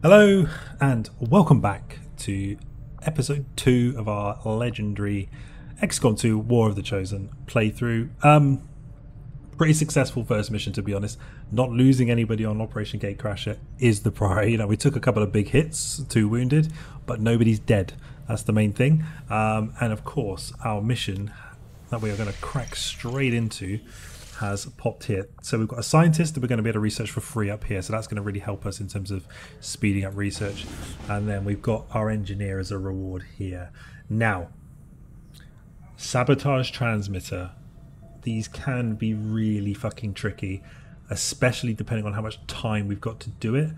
Hello and welcome back to episode 2 of our legendary XCOM 2 War of the Chosen playthrough. Pretty successful first mission, to be honest. Not losing anybody on Operation Gatecrasher is the priority. You know, we took a couple of big hits, 2 wounded, but nobody's dead. That's the main thing. And of course, our mission that we are going to crack straight into has popped here. So we've got a scientist that we're going to be able to research for free up here, so that's going to really help us in terms of speeding up research. And then we've got our engineer as a reward here. Now, sabotage transmitter. These can be really fucking tricky, especially depending on how much time we've got to do it,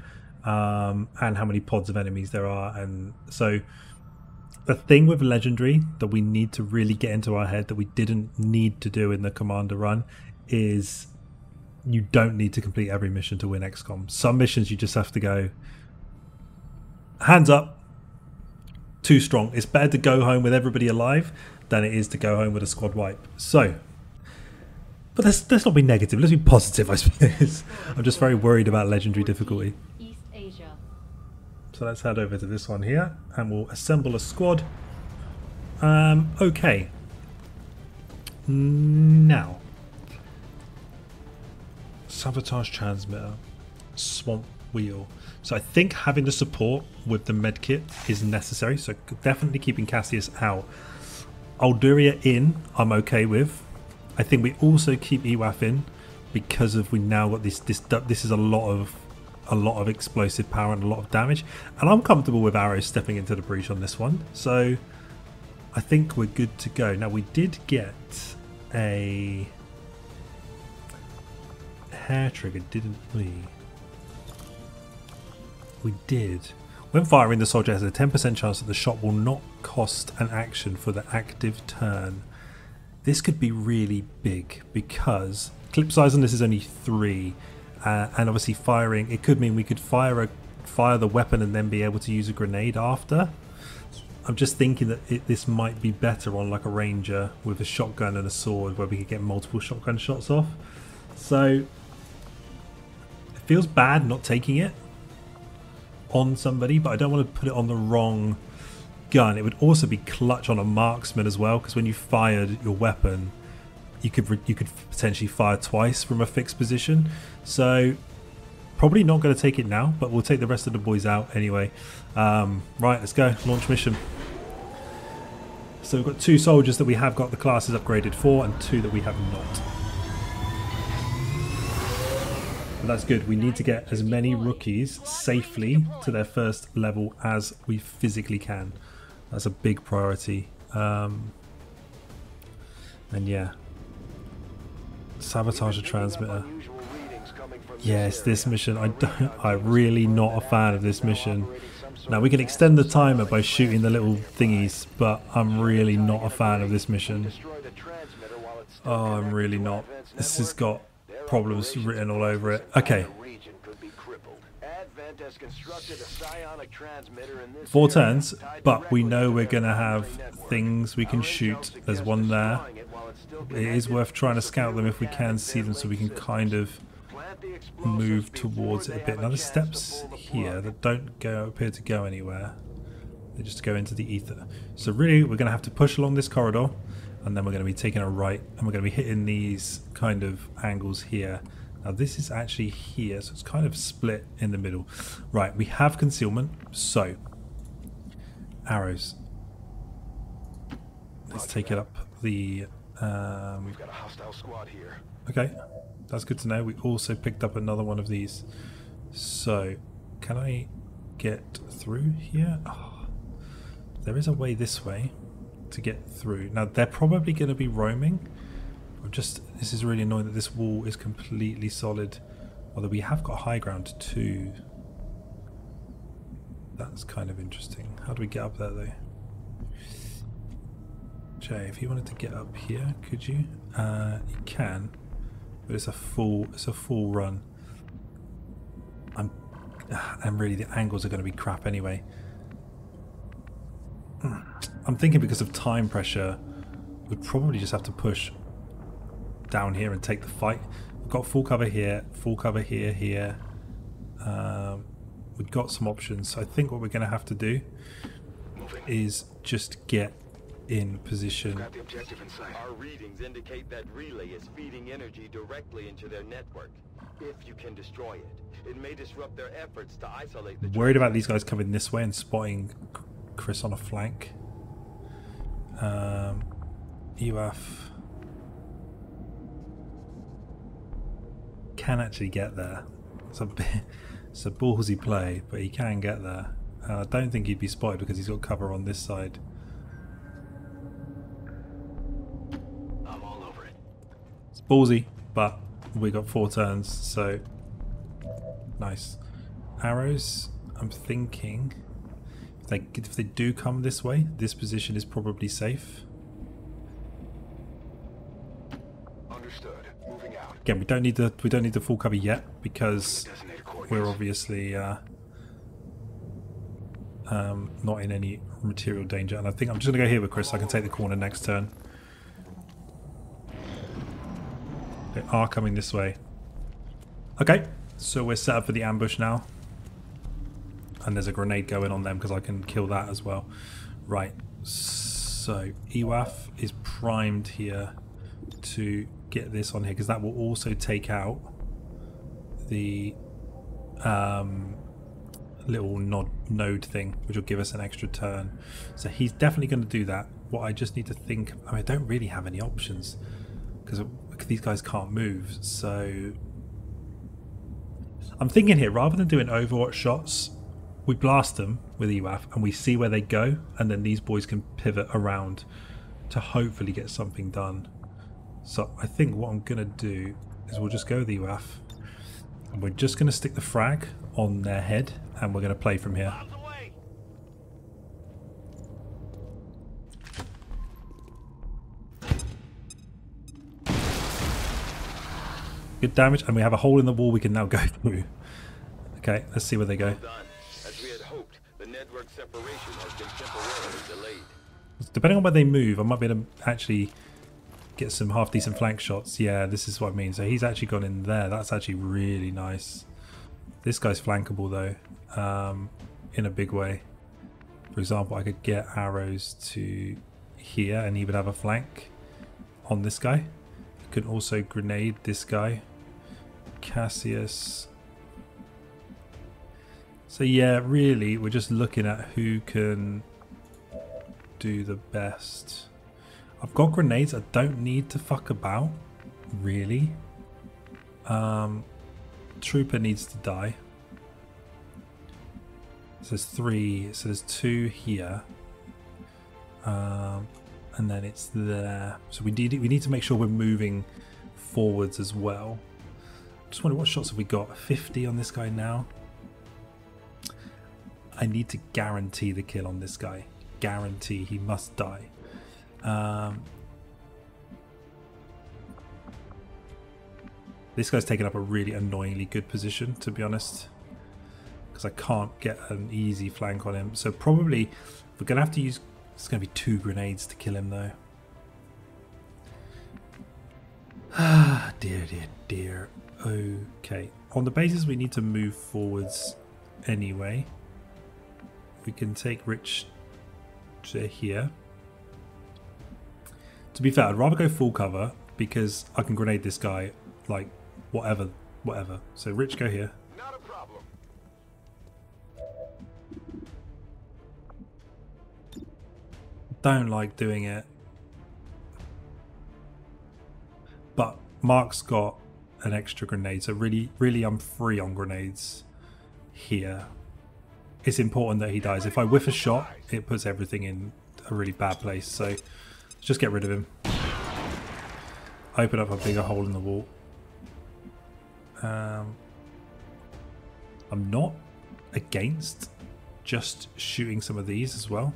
and how many pods of enemies there are. And so the thing with legendary that we need to really get into our head that we didn't need to do in the commander run is you don't need to complete every mission to win XCOM. Some missions you just have to go hands up, too strong. It's better to go home with everybody alive than it is to go home with a squad wipe. So, but let's not be negative, let's be positive, I suppose. I'm just very worried about legendary difficulty. East Asia. So let's head over to this one here and we'll assemble a squad. Okay. Now, sabotage transmitter, swamp wheel. So I think having the support with the medkit is necessary, so definitely keeping Cassius out. Alduria in, I'm okay with. I think we also keep EWAF in because of we now got this is a lot of explosive power and a lot of damage, and I'm comfortable with arrows stepping into the breach on this one, so I think we're good to go. Now we did get a hair trigger, didn't we? We did. When firing, the soldier has a 10% chance that the shot will not cost an action for the active turn. This could be really big because clip size on this is only 3, and obviously firing, it could mean we could fire the weapon and then be able to use a grenade after. I'm just thinking that this might be better on like a ranger with a shotgun and a sword where we could get multiple shotgun shots off. So it feels bad not taking it on somebody, but I don't want to put it on the wrong gun. It would also be clutch on a marksman as well, because when you fired your weapon you could potentially fire twice from a fixed position. So probably not going to take it now, but we'll take the rest of the boys out anyway. Right, let's go. Launch mission. So we've got 2 soldiers that we have got the classes upgraded for and 2 that we have not. But that's good. We need to get as many rookies safely to their first level as we physically can. That's a big priority. And yeah, sabotage a transmitter. Yes, this mission, I'm really not a fan of this mission. Now we can extend the timer by shooting the little thingies, but I'm really not a fan of this mission. Oh, I'm really not. This has got problems written all over it. Okay. 4 turns, but we know we're going to have things we can shoot. There's one there. It is worth trying to scout them if we can see them, so we can kind of move towards it a bit. Now there's steps here that don't appear to go anywhere. They just go into the ether. So really we're going to have to push along this corridor, and then we're going to be taking a right, and we're going to be hitting these kind of angles here. Now this is actually here, so it's kind of split in the middle. Right, we have concealment, so arrows. Let's take it up the we've got a hostile squad here. Okay, that's good to know. We also picked up another one of these. So can I get through here? Oh, there is a way this way to get through. Now they're probably going to be roaming. This is really annoying that this wall is completely solid, although we have got high ground too. That's kind of interesting. How do we get up there though? Jay, if you wanted to get up here, could you? You can, but it's a full run. And really the angles are going to be crap anyway. I'm thinking because of time pressure, we'd probably just have to push down here and take the fight. We've got full cover here, full cover here. we've got some options. So I think what we're going to have to do is just get in position. Got the objective in sight. Our readings indicate that relay is feeding energy directly into their network. If you can destroy it, it may disrupt their efforts to isolate the... Worried about these guys coming this way and spotting Chris on a flank. UAF can actually get there. It's a ballsy play, but he can get there. I don't think he'd be spotted because he's got cover on this side. I'm all over it. It's ballsy, but we got 4 turns, so nice. Arrows, I'm thinking if they do come this way, this position is probably safe. Understood. Moving out. Again, we don't need the full cover yet because we're obviously not in any material danger. And I think I'm just going to go here with Chris so I can take the corner next turn. They are coming this way. Okay, so we're set up for the ambush now. And there's a grenade going on them because I can kill that as well. Right, so EWAF is primed here to get this on here because that will also take out the little node thing, which will give us an extra turn. So he's definitely going to do that. What I just need to think, I mean, I don't really have any options because these guys can't move. So I'm thinking here, rather than doing Overwatch shots, we blast them with EWAF and we see where they go, and then these boys can pivot around to hopefully get something done. So I think what I'm going to do is we'll just go with EWAF and we're just going to stick the frag on their head and we're going to play from here. Good damage, and we have a hole in the wall we can now go through. Okay, let's see where they go. As we had hoped, the network separation has been temporarily delayed. Depending on where they move, I might be able to actually get some half decent flank shots. Yeah, this is what I mean. So he's actually gone in there. That's actually really nice. This guy's flankable though, in a big way. For example, I could get arrows to here and he would have a flank on this guy. I could also grenade this guy. Cassius. So yeah, really, we're just looking at who can do the best. I've got grenades. I don't need to fuck about, really. Trooper needs to die. So there's 3. So there's 2 here, and then it's there. So we need to make sure we're moving forwards as well. Just wonder what shots have we got? 50 on this guy now. I need to guarantee the kill on this guy. Guarantee he must die. This guy's taken up a really annoyingly good position, to be honest, because I can't get an easy flank on him. So probably we're going to have to use, it's going to be 2 grenades to kill him though. Ah, dear, dear, dear. Okay, on the basis we need to move forwards anyway. We can take Rich to here. To be fair, I'd rather go full cover because I can grenade this guy like whatever. So Rich, go here. Not a problem. Don't like doing it, but Mark's got an extra grenade, so really I'm free on grenades here. It's important that he dies. If I whiff a shot, it puts everything in a really bad place. So let's just get rid of him. Open up a bigger hole in the wall. I'm not against just shooting some of these as well.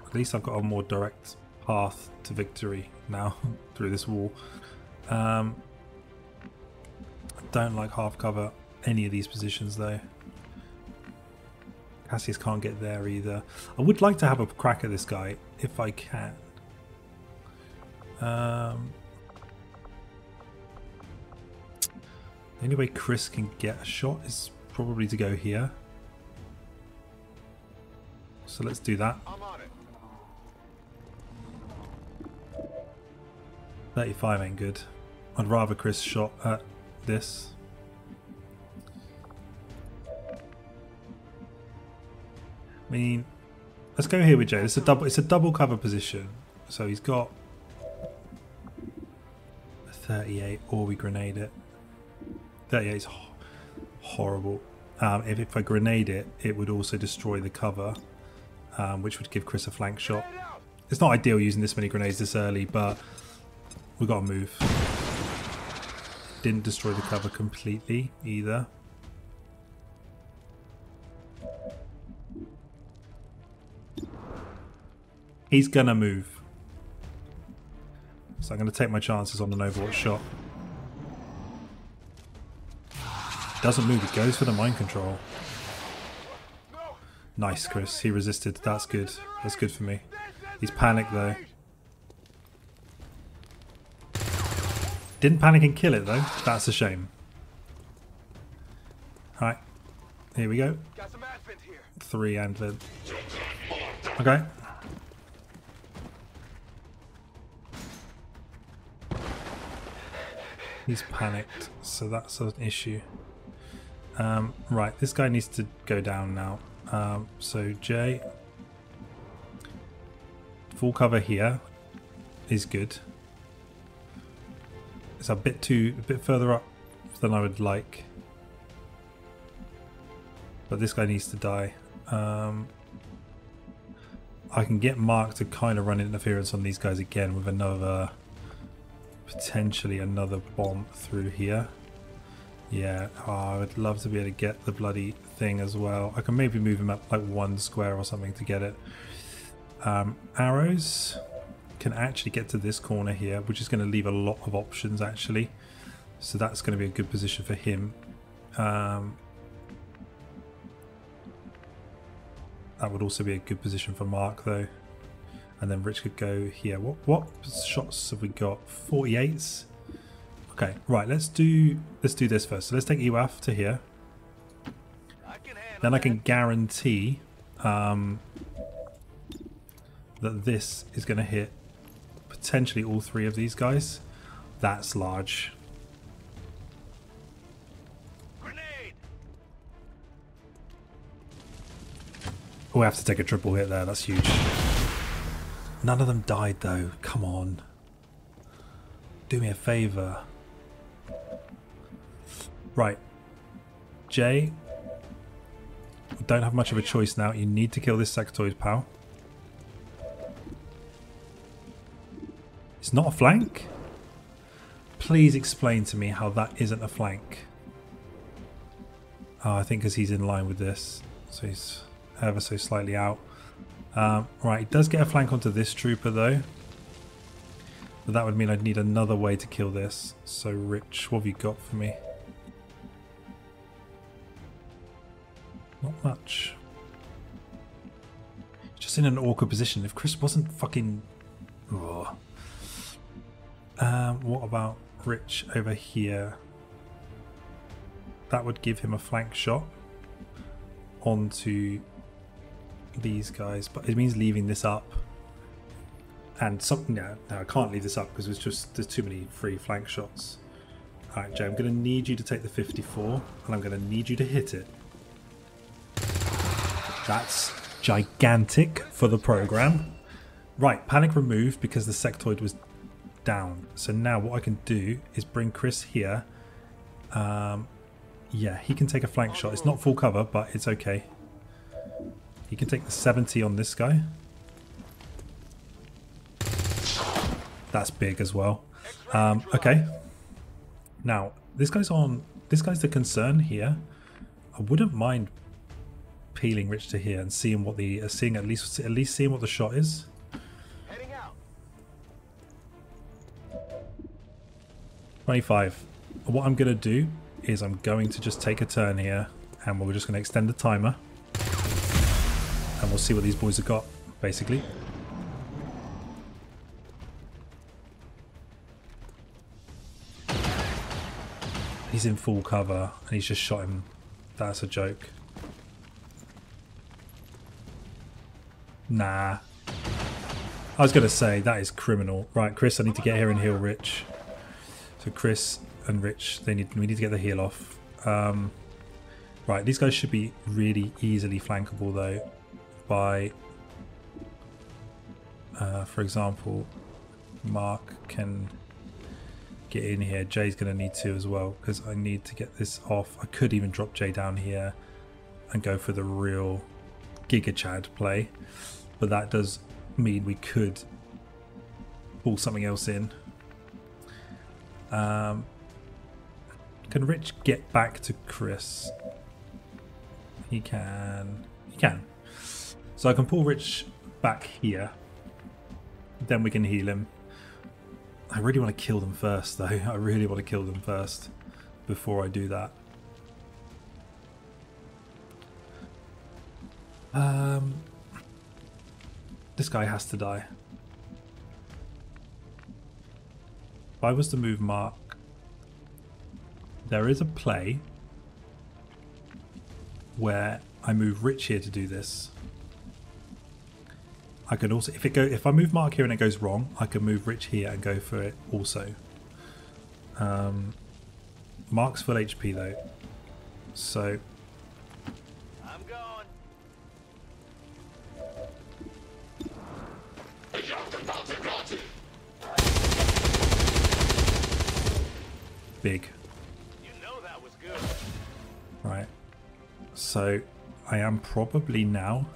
At least I've got a more direct path to victory now through this wall. I don't like half cover any of these positions though. Cassius can't get there either. I would like to have a crack at this guy if I can. The only way Chris can get a shot is probably to go here. So let's do that. I'm on it. 35 ain't good. I'd rather Chris shot at this. I mean, let's go here with Jay. It's a double cover position. So he's got a 38, or we grenade it. 38 is horrible. If I grenade it, it would also destroy the cover, which would give Chris a flank shot. It's not ideal using this many grenades this early, but we've got to move. Didn't destroy the cover completely either. He's gonna move. So I'm gonna take my chances on an Overwatch shot. Doesn't move, he goes for the mind control. Nice, Chris. He resisted. That's good. That's good for me. He's panicked though. Didn't panic and kill it though. That's a shame. Alright. Here we go. 3 Advent. Okay. He's panicked, so that's an issue. Right, this guy needs to go down now. So Jay, full cover here is good. It's a bit further up than I would like, but this guy needs to die. I can get Mark to kind of run interference on these guys again with another, potentially another bomb through here. Yeah, oh, I would love to be able to get the bloody thing as well. I can maybe move him up like 1 square or something to get it. Arrows can actually get to this corner here, which is going to leave a lot of options actually. So that's going to be a good position for him. That would also be a good position for Mark though. And then Rich could go here. What shots have we got? 48s. Okay, right. Let's do this first. So let's take EWAF to here. Then I can guarantee that this is going to hit potentially all 3 of these guys. That's large. Oh, we have to take a triple hit there. That's huge. None of them died though. Come on. Do me a favour. Right. Jay. We don't have much of a choice now. You need to kill this sectoid, pal. It's not a flank? Please explain to me how that isn't a flank. Oh, I think because he's in line with this. So he's ever so slightly out. Right, he does get a flank onto this trooper though. But that would mean I'd need another way to kill this. So Rich, what have you got for me? Not much. Just in an awkward position. If Chris wasn't fucking... Oh. What about Rich over here? That would give him a flank shot onto these guys, but it means leaving this up. And something, no, I can't leave this up because there's too many free flank shots. Alright, Jay, I'm going to need you to take the 54 and I'm going to need you to hit it. That's gigantic for the program. Right, panic removed because the sectoid was down. So now what I can do is bring Chris here. Yeah, he can take a flank shot. It's not full cover, but it's okay. He can take the 70 on this guy. That's big as well. Okay. Now, this guy's the concern here. I wouldn't mind peeling Rich to here and seeing what the at least seeing what the shot is. Heading out. 25. What I'm gonna do is I'm going to just take a turn here and we're just gonna extend the timer. And we'll see what these boys have got, basically. He's in full cover and he's just shot him. That's a joke. Nah. I was going to say, that is criminal. Right, Chris, I need to get here and heal Rich. So Chris and Rich, we need to get the heal off. Right, these guys should be really easily flankable though by, for example, Mark can get in here. Jay's going to need to as well because I need to get this off. I could even drop Jay down here and go for the real Giga Chad play, but that does mean we could pull something else in. Can Rich get back to Chris? He can. He can. So I can pull Rich back here. Then we can heal him. I really want to kill them first though. I really want to kill them first before I do that. This guy has to die. If I was to move Mark, there is a play where I move Rich here to do this. I could also, if I move Mark here and it goes wrong, I can move Rich here and go for it also. Mark's full HP though, so I'm going. big. You know that was good. Right, so I am probably now.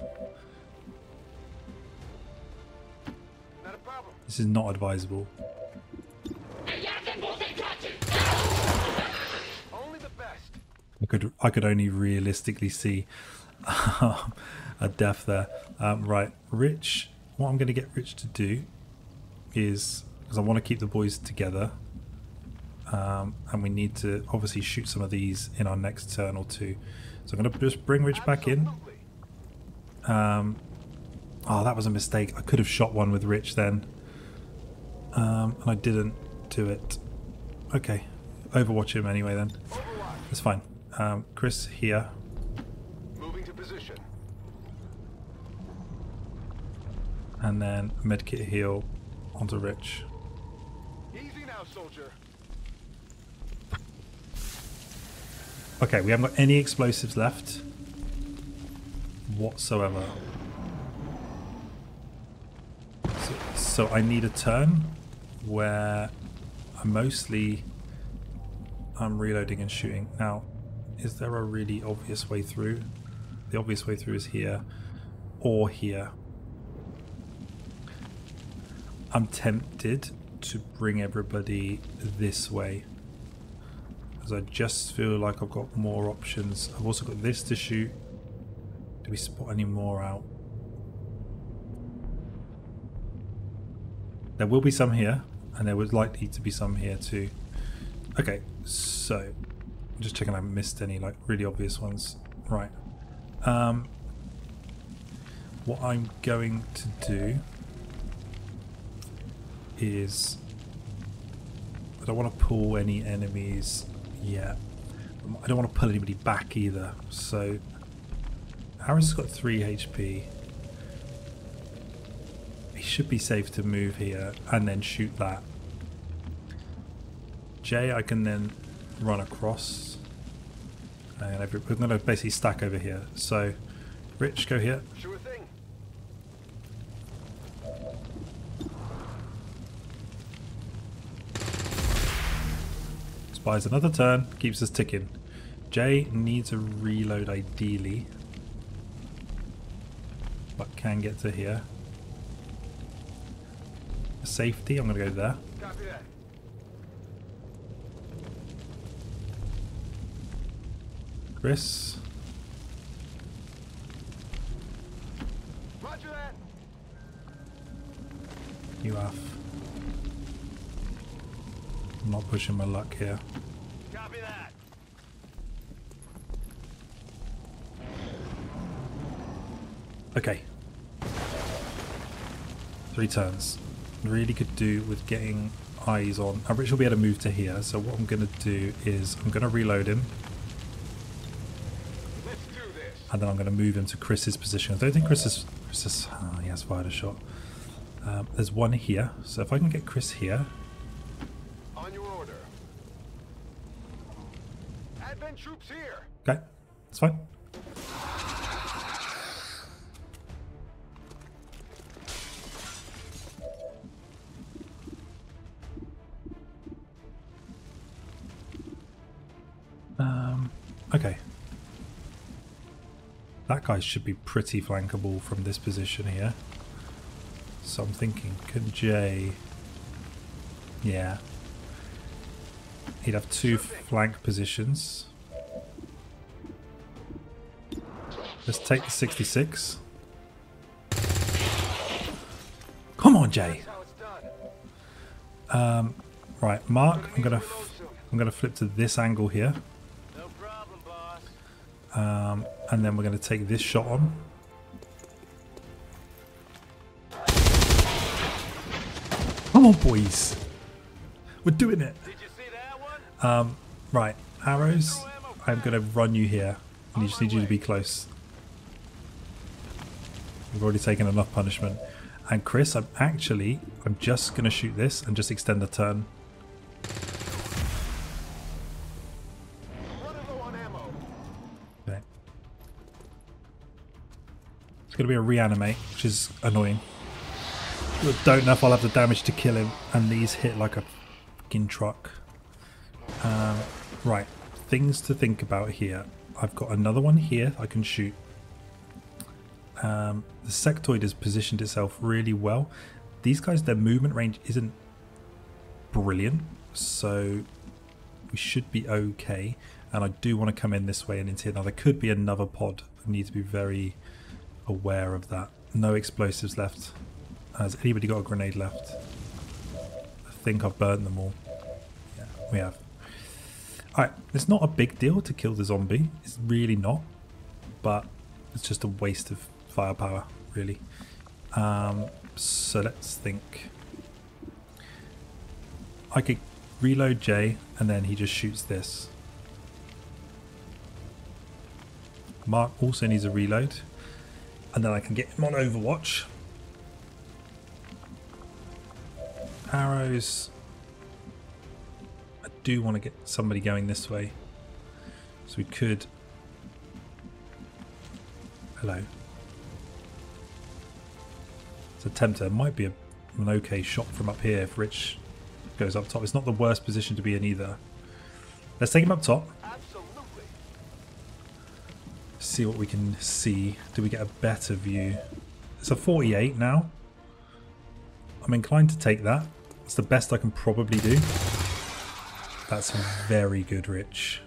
Not a problem. This is not advisable. Only the best. I could only realistically see a death there. Right, Rich. What I'm going to get Rich to do is, because I want to keep the boys together, and we need to obviously shoot some of these in our next turn or two. So I'm going to just bring Rich back in. Oh, that was a mistake. I could have shot one with Rich then, and I didn't do it. Okay, overwatch him anyway then. It's fine. Chris here. Moving to position. And then medkit heal onto Rich. Easy now, soldier. Okay, we haven't got any explosives left whatsoever. So I need a turn where I'm reloading and shooting. Now, is there a really obvious way through? The obvious way through is here or here. I'm tempted to bring everybody this way, because I just feel like I've got more options. I've also got this to shoot. Do we spot any more out? There will be some here, and there was likely to be some here too. Okay, so I'm just checking I haven't missed any like really obvious ones. Right. What I'm going to do is, I don't want to pull any enemies yet. I don't want to pull anybody back either. So Harris has got 3 HP. He should be safe to move here and then shoot that. Jay, I can then run across, and we're going to basically stack over here. So Rich, go here. Sure thing. Buys another turn, keeps us ticking. Jay needs a reload ideally, but can get to here. Safety, I'm going to go there. Copy that. Chris, Roger that. you have. I'm not pushing my luck here. Copy that. Okay. 3 turns. Really could do with getting eyes on. Rich will be able to move to here. So what I'm going to do is I'm going to reload him. Let's do this. And then I'm going to move him to Chris's position. I don't think Chris is... he has fired a shot. There's one here. So if I can get Chris here... On your order. Advent troops here. Okay, that's fine. Okay. That guy should be pretty flankable from this position here. So I'm thinking, could Jay... Yeah. He'd have two flank positions. Let's take the 66. Come on, Jay. That's how it's done. Right, Mark, I'm gonna flip to this angle here. No problem, boss. And then we're going to take this shot on. Come on, boys. We're doing it. Did you see that one? Right, arrows. I'm going to run you here. And I just need you to be close. We've already taken enough punishment. And Chris, I'm just going to shoot this and just extend the turn. Running low on ammo. Okay. It's going to be a reanimate, which is annoying. I don't know if I'll have the damage to kill him. And these hit like a fucking truck. Right, things to think about here. I've got another one here I can shoot. The sectoid has positioned itself really well. These guys, their movement range isn't brilliant, so we should be okay. And I do want to come in this way and into here. Now there could be another pod. I need to be very aware of that. No explosives left. Has anybody got a grenade left? I think I've burnt them all. Yeah, we have. Alright, it's not a big deal to kill the zombie. It's really not. But it's just a waste of firepower, really. So let's think. I could reload Jay and then he just shoots this. Mark also needs a reload. And then I can get him on Overwatch. Arrows. I do want to get somebody going this way. So we could... Hello. It's a tempter. It might be an okay shot from up here if Rich goes up top. It's not the worst position to be in either. Let's take him up top. Absolutely. See what we can see. Do we get a better view? It's a 48 now. I'm inclined to take that. It's the best I can probably do. That's very good, Rich.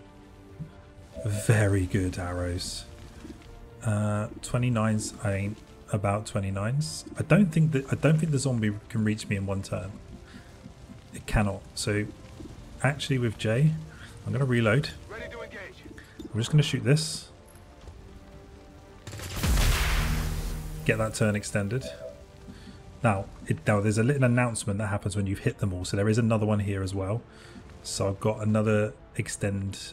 Very good arrows. 29s ain't about 29s. I don't think the zombie can reach me in one turn. It cannot. So actually with Jay, I'm gonna reload. Ready to engage. I'm just gonna shoot this. Get that turn extended. Now there's a little announcement that happens when you've hit them all. So there is another one here as well. So I've got another extend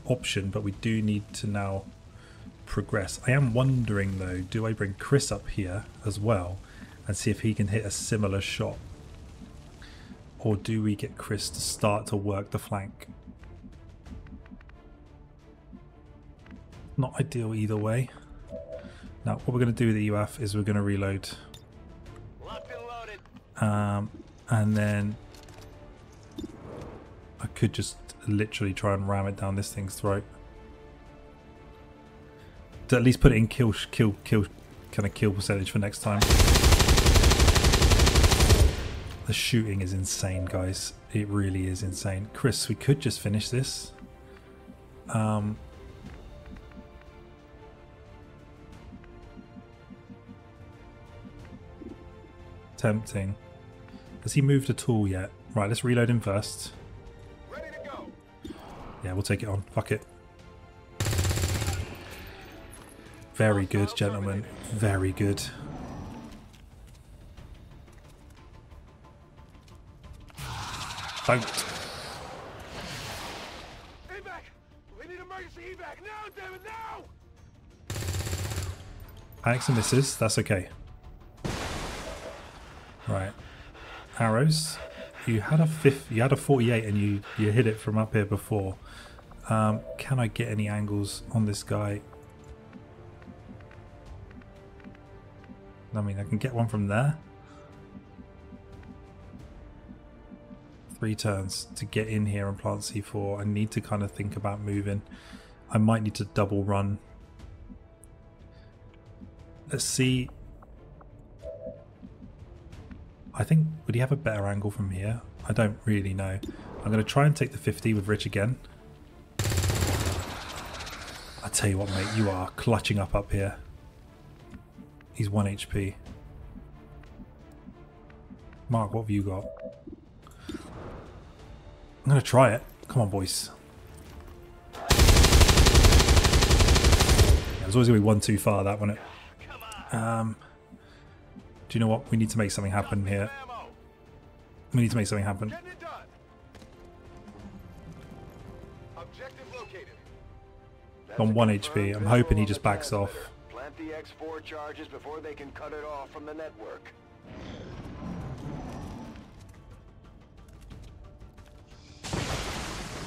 option, but we do need to now progress. I am wondering though, do I bring Chris up here as well and see if he can hit a similar shot, or do we get Chris to start to work the flank? Not ideal either way. Now what we're going to do with the UF is we're going to reload, Locked and loaded. and then I could just literally try and ram it down this thing's throat. To at least put it in kill kind of kill percentage for next time. The shooting is insane, guys. It really is insane. Chris, we could just finish this. Tempting. Has he moved at all yet? Right, let's reload him first. Ready to go. Yeah, we'll take it on. Fuck it. Very good, gentlemen. Very good. Don't. Evac! We need emergency evac now, damn it, now! Panics and misses. That's okay. Right. Arrows. You had a 48 and you hit it from up here before. Can I get any angles on this guy? I mean, I can get one from there. 3 turns to get in here and plant C4. I need to kind of think about moving. I might need to double run. Let's see. I think, would he have a better angle from here? I don't really know. I'm going to try and take the 50 with Rich again. I tell you what, mate, you are clutching up here. He's 1 HP. Mark, what have you got? I'm going to try it. Come on, boys. Yeah, it was always going to be one too far, that, wasn't it? Do you know what? We need to make something happen here. We need to make something happen. On 1 HP. I'm hoping he just backs off. Plant the X4 charges before they can cut it off from the network.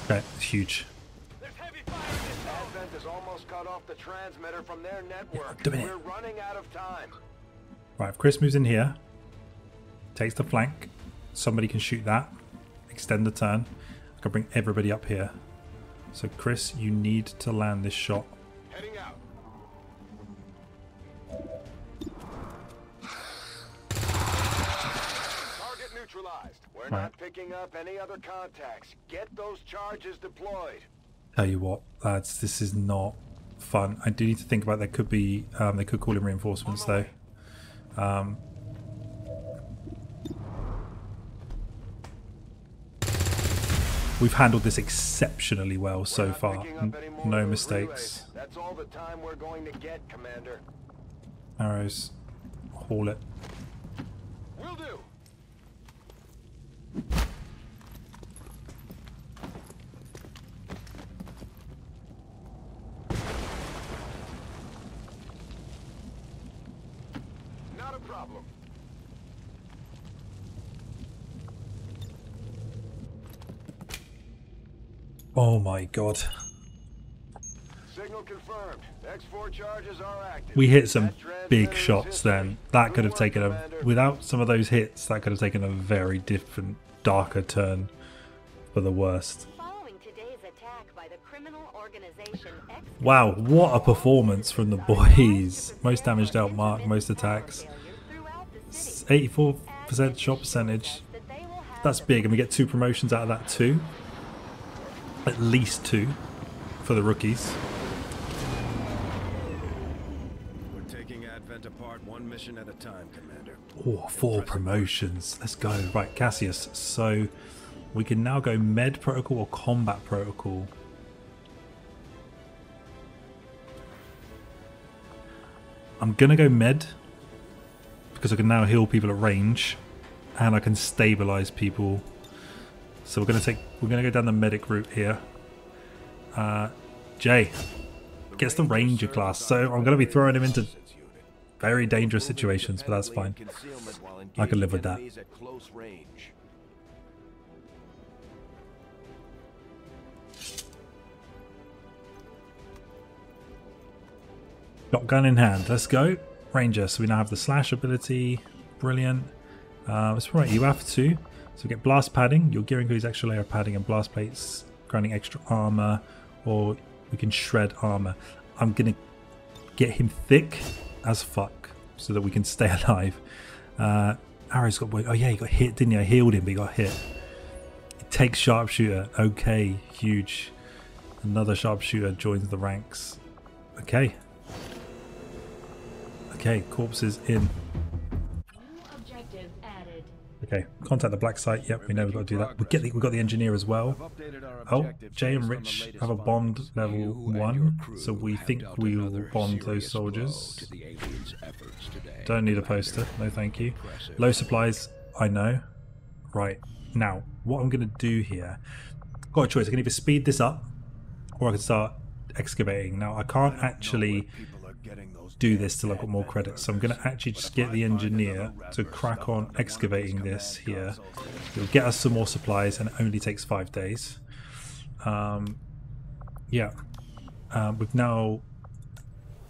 Okay, it's huge. Advent has almost cut off the transmitter from their network. Yeah, we're running out of time. Right, if Chris moves in here, takes the flank, somebody can shoot that, extend the turn. I can bring everybody up here. So Chris, you need to land this shot. Heading out. Target neutralized. We're not picking up any other contacts. Get those charges deployed. Tell you what, lads, this is not fun. I do need to think about there could be they could call in reinforcements though. We've handled this exceptionally well so far. No mistakes. That's all the time we're going to get, Commander. Arrows. Haul it. Will do. Not a problem. Oh my god. Signal confirmed. X4 charges are active. We hit some big shots then. That could have taken a, without some of those hits, that could have taken a very different, darker turn for the worst. Following today's attack by the criminal organization Wow, what a performance from the boys. Most damage dealt, Mark, most attacks. 84% shot percentage. That's big, and we get 2 promotions out of that too. At least 2 for the rookies. We're taking Advent apart 1 mission at a time, Commander. Oh, 4 promotions. Let's go. Right, Cassius. So we can now go med protocol or combat protocol. I'm gonna go med because I can now heal people at range and I can stabilize people. So we're gonna go down the medic route here. Jay gets the ranger class, so I'm gonna be throwing him into very dangerous situations, but that's fine. I can live with that. Shotgun in hand. Let's go. Ranger. So we now have the slash ability. Brilliant. Let's promote you Ep2. So we get blast padding. Your gear includes extra layer of padding and blast plates, granting extra armor, or we can shred armor. I'm gonna get him thick as fuck so that we can stay alive. Arrow's got, oh yeah, he got hit, didn't he? I healed him, but he got hit. It takes sharpshooter. Okay, huge. Another sharpshooter joins the ranks. Okay. Okay, corpses in. Okay, contact the black site. Yep, we know we've got to do that. We've got the engineer as well. Oh, Jay and Rich have a bond level 1, so we think we will bond those soldiers. Don't need a poster, no thank you. Low supplies, I know. Right, Now, what I'm going to do here, got a choice. I can either speed this up or I can start excavating. Now, I can't actually do this till I've got more credits, so I'm going to actually just get the engineer to crack on excavating this here. It'll get us some more supplies and it only takes 5 days. We've now,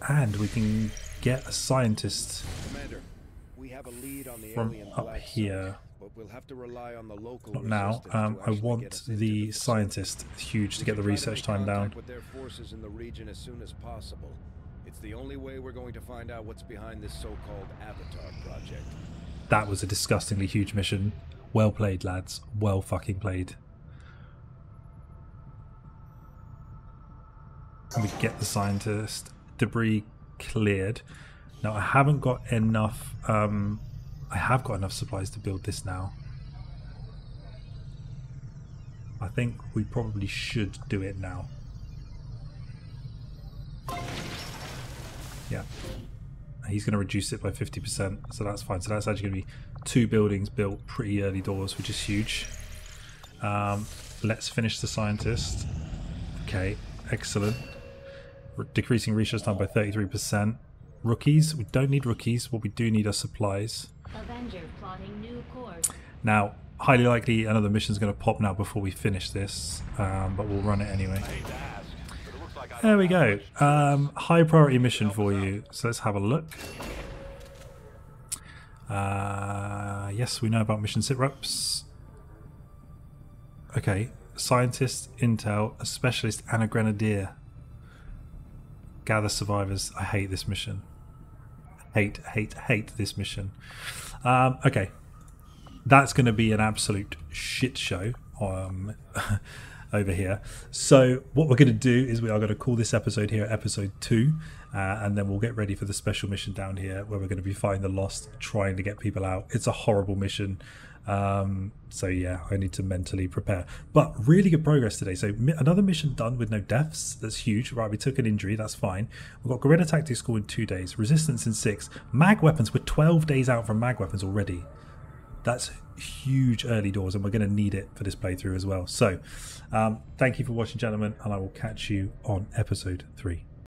and we can get a scientist Commander, we have a lead on the from alien up black here. site, but we'll have to rely on the local Not now. resistance to I actually get want us into the facility. scientist. It's huge to get the We should try research make time down. contact with their forces in the region as soon as possible. It's the only way we're going to find out what's behind this so-called Avatar project. That was a disgustingly huge mission. Well played, lads. Well fucking played. And we get the scientist. Debris cleared. Now I haven't got enough. I have got enough supplies to build this now. I think we probably should do it now. Yeah. He's going to reduce it by 50%, so that's fine. So that's actually going to be 2 buildings built pretty early doors, which is huge. Let's finish the scientist. Okay, excellent. Decreasing research time by 33%. Rookies, we don't need rookies. What we do need are supplies. Avenger plotting new course. Now, highly likely another mission is going to pop now before we finish this, but we'll run it anyway. There we go. High priority mission for you. So let's have a look. Yes, we know about mission sit-reps. Okay, scientist, intel, a specialist, and a grenadier. Gather survivors. I hate this mission. Hate this mission. Okay, that's going to be an absolute shit show over here. So what we're going to do is we are going to call this episode here episode 2, and then we'll get ready for the special mission down here where we're going to be fighting the Lost, trying to get people out. It's a horrible mission. So yeah, I need to mentally prepare, but really good progress today. So another mission done with no deaths. That's huge. Right, we took an injury, that's fine. We've got guerrilla tactics school in 2 days, resistance in 6, mag weapons. We're 12 days out from mag weapons already. That's huge early doors, and we're going to need it for this playthrough as well. So thank you for watching, gentlemen, and I will catch you on episode 3.